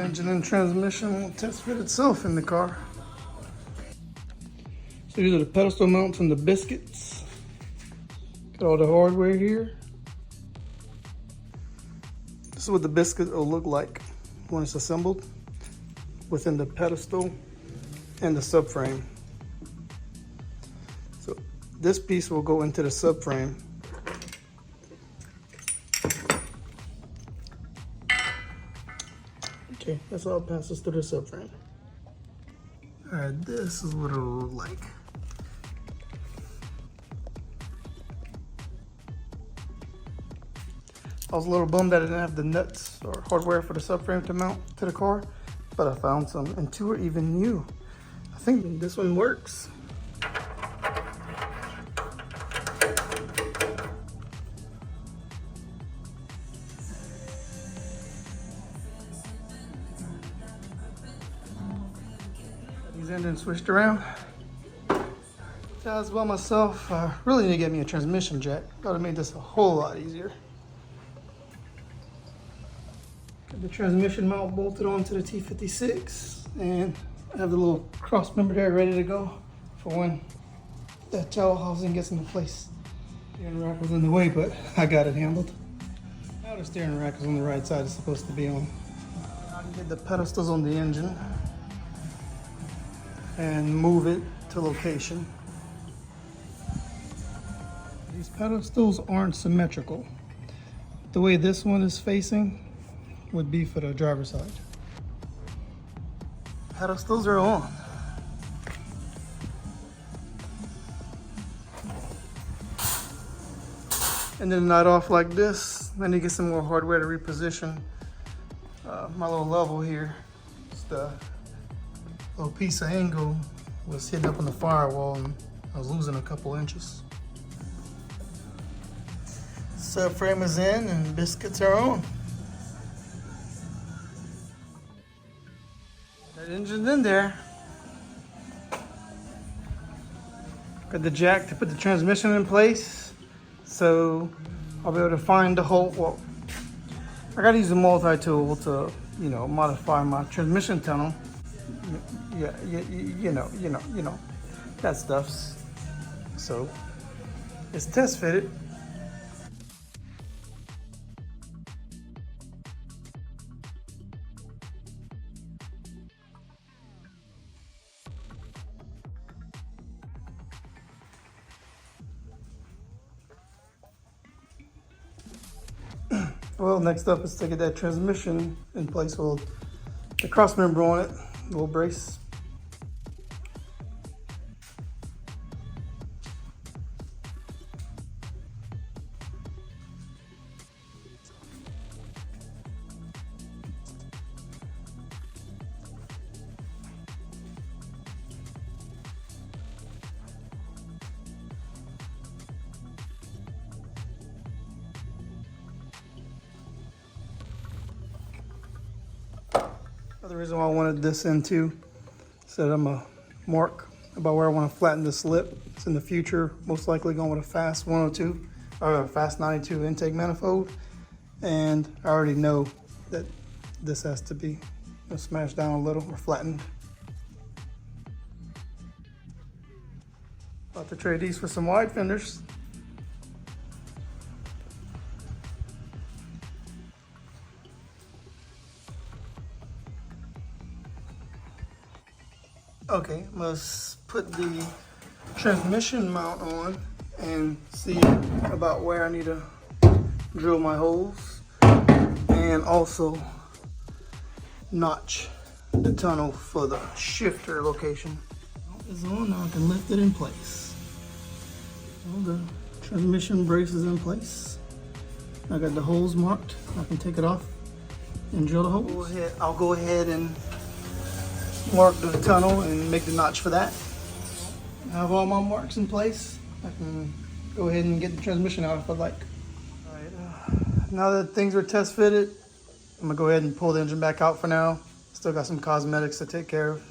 The engine and transmission will test fit itself in the car. So these are the pedestal mounts and the biscuits. Got all the hardware here. This is what the biscuit will look like when it's assembled within the pedestal and the subframe. So this piece will go into the subframe. Okay, that's all passes through the subframe. All right, this is what it'll look like. I was a little bummed that I didn't have the nuts or hardware for the subframe to mount to the car, but I found some, and two are even new. I think this one works. These engines switched around. As well myself, I really need to get me a transmission jack. Thought it made this a whole lot easier. Got the transmission mount bolted onto the T56, and I have the little cross member there ready to go for when that towel housing gets into place. Steering rack was in the way, but I got it handled. Now the steering rack is on the right side it's supposed to be on. I can get the pedestals on the engine and move it to location. These pedestals aren't symmetrical. The way this one is facing would be for the driver's side. Pedestals are on. And then not off like this. I need to get some more hardware to reposition my little level here. Just the little piece of angle was hitting up on the firewall and I was losing a couple inches. Subframe is in and biscuits are on. That engine's in there. Got the jack to put the transmission in place, so I'll be able to find the hole. Well, I gotta use a multi-tool to, you know, modify my transmission tunnel. Yeah, you know, that stuffs. So it's test fitted. Well, next up is to get that transmission in place with the cross member on it, little brace. The reason why I wanted this in too, so I'm a mark about where I want to flatten this lip. It's in the future, most likely going with a fast 102 or a fast 92 intake manifold, and I already know that this has to be smashed down a little or flattened. About to trade these for some wide fenders. Okay, let's put the transmission mount on and see about where I need to drill my holes and also notch the tunnel for the shifter location. It's on, now I can lift it in place. All the transmission brace is in place. I got the holes marked. I can take it off and drill the holes. I'll go ahead and mark the tunnel and make the notch for that. I have all my marks in place. I can go ahead and get the transmission out if I'd like. All right, now that things are test fitted, I'm gonna go ahead and pull the engine back out for now. Still got some cosmetics to take care of.